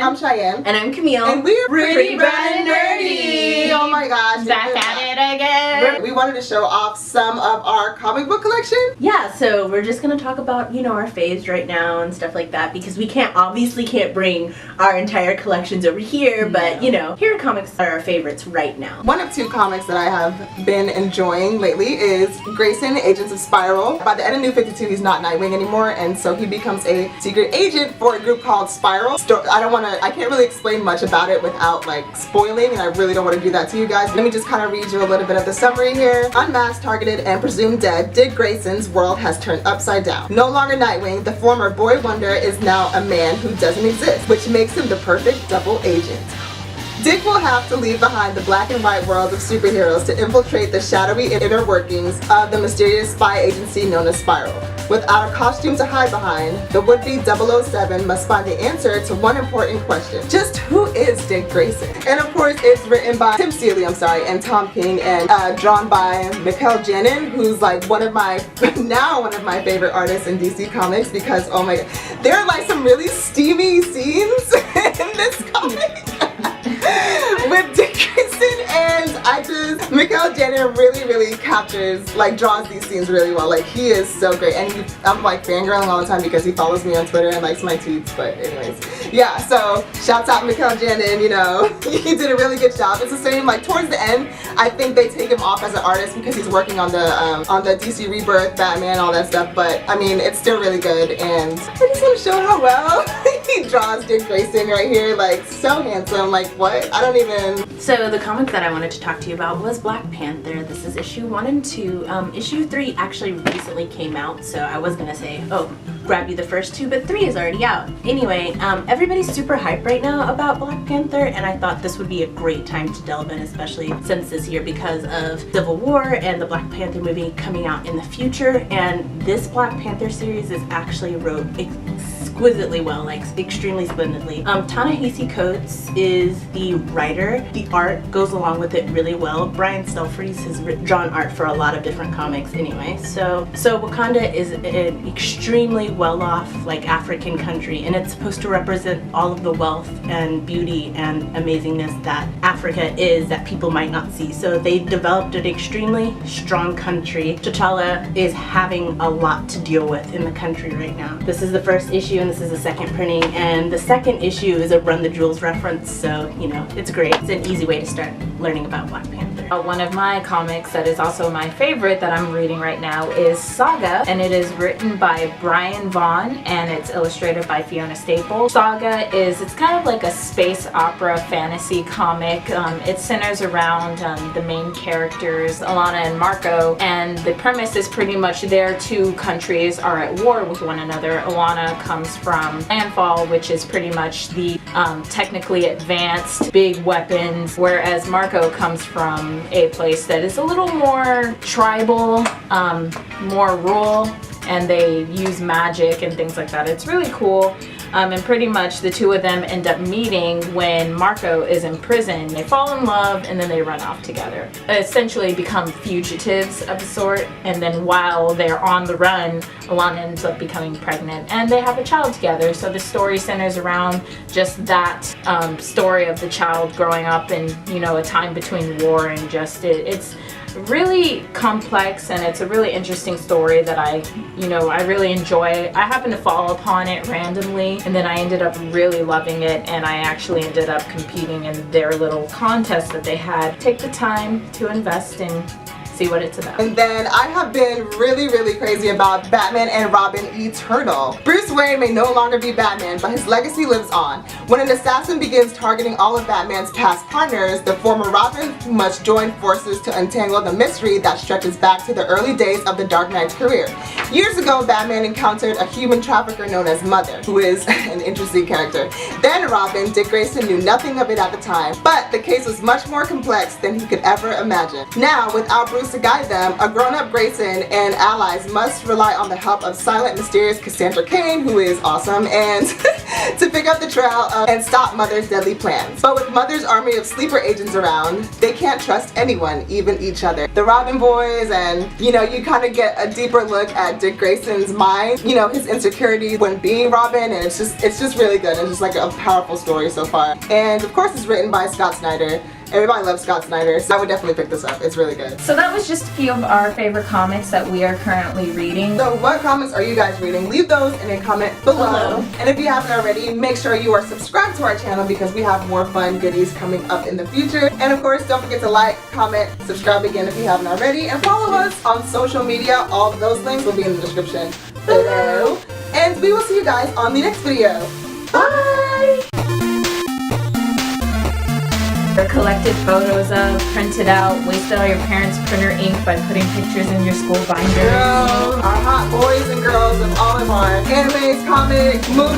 I'm Cheyenne. And I'm Camille. And we're Pretty Brown and Nerdy. Oh my gosh. Back at it again. We wanted to show off some of our comic book collection. Yeah, so we're just going to talk about, you know, our faves right now and stuff like that, because we obviously can't bring our entire collections over here, but, you know, here are comics that are our favorites right now. One of two comics that I have been enjoying lately is Grayson, Agents of Spyral. By the end of New 52, he's not Nightwing anymore, and so he becomes a secret agent for a group called Spyral. I can't really explain much about it without like spoiling, and I really don't want to do that to you guys. Let me just kind of read you a little bit of the summary here. Unmasked, targeted, and presumed dead, Dick Grayson's world has turned upside down. No longer Nightwing, the former Boy Wonder is now a man who doesn't exist, which makes him the perfect double agent. Dick will have to leave behind the black and white world of superheroes to infiltrate the shadowy inner workings of the mysterious spy agency known as Spyral. Without a costume to hide behind, the would-be 007 must find the answer to one important question. Just who is Dick Grayson? And of course, it's written by Tim Seeley, and Tom King, and drawn by Mikel Janin, who's like one of my favorite artists in DC Comics, because oh my god, there are like some really steamy scenes in this comic. With Dick Grayson, and Mikel Janin really captures, like draws these scenes really well. Like he is so great, and I'm like fangirling all the time because he follows me on Twitter and likes my tweets, but anyways. Yeah, so shouts out Mikel Janin, you know, he did a really good job. It's the same, like towards the end, I think they take him off as an artist because he's working on the DC Rebirth, Batman, all that stuff, but I mean, it's still really good, and I just want to show how well he draws Dick Grayson right here, like so handsome, like what? I don't even... So the comic that I wanted to talk to you about was Black Panther. This is issue 1 and 2. Issue 3 actually recently came out, so I was gonna say, oh, grab you the first 2, but 3 is already out. Anyway, everybody's super hyped right now about Black Panther, and I thought this would be a great time to delve in, especially since this year because of Civil War and the Black Panther movie coming out in the future. And this Black Panther series is actually wrote exquisitely well, like extremely splendidly. Ta-Nehisi Coates is the writer. The art goes along with it really well. Brian Stelfreeze has drawn art for a lot of different comics anyway. So Wakanda is an extremely well-off like African country, and it's supposed to represent all of the wealth and beauty and amazingness that Africa is that people might not see. So they developed an extremely strong country. T'Challa is having a lot to deal with in the country right now. This is the first issue, and this is the second printing, and the second issue is a Run the Jewels reference, so you know, it's great. It's an easy way to start learning about Black Panther. One of my comics that is also my favorite that I'm reading right now is Saga, and it is written by Brian Vaughan and it's illustrated by Fiona Staples. Saga it's kind of like a space opera fantasy comic. It centers around the main characters, Alana and Marco, and the premise is pretty much their two countries are at war with one another. Alana comes from Landfall, which is pretty much the technically advanced big weapons, whereas Marco comes from a place that is a little more tribal, more rural, and they use magic and things like that. It's really cool. And pretty much the two of them end up meeting when Marco is in prison. They fall in love and then they run off together. Essentially become fugitives of a sort, and then while they're on the run, Alana ends up becoming pregnant and they have a child together. So the story centers around just that story of the child growing up in, you know, a time between war and just it's really complex, and it's a really interesting story that I really enjoy. I happened to fall upon it randomly, and then I ended up really loving it, and I actually ended up competing in their little contest that they had. Take the time to invest in see what it's about. And then I have been really crazy about Batman and Robin Eternal. Bruce Wayne may no longer be Batman, but his legacy lives on. When an assassin begins targeting all of Batman's past partners, the former Robin must join forces to untangle the mystery that stretches back to the early days of the Dark Knight's career. Years ago, Batman encountered a human trafficker known as Mother, who is an interesting character. Then Robin, Dick Grayson, knew nothing of it at the time, but the case was much more complex than he could ever imagine. Now, without Bruce struggles to guide them, a grown-up Grayson and allies must rely on the help of silent, mysterious Cassandra Cain, who is awesome, and to pick up the trail and stop Mother's deadly plans. But with Mother's army of sleeper agents around, they can't trust anyone, even each other. The Robin boys, and you know, you kind of get a deeper look at Dick Grayson's mind, you know, his insecurities when being Robin, and it's just really good. It's just like a powerful story so far. And of course it's written by Scott Snyder. Everybody loves Scott Snyder, so I would definitely pick this up. It's really good. So that was just a few of our favorite comics that we are currently reading. So what comics are you guys reading? Leave those in a comment below. And if you haven't already, make sure you are subscribed to our channel because we have more fun goodies coming up in the future. And of course, don't forget to like, comment, subscribe again if you haven't already, and follow us on social media. All of those links will be in the description below. And we will see you guys on the next video. Bye! Or collected photos of, printed out, wasted all your parents' printer ink by putting pictures in your school binder. Girls, our hot boys and girls of all of our animes, comics, movies.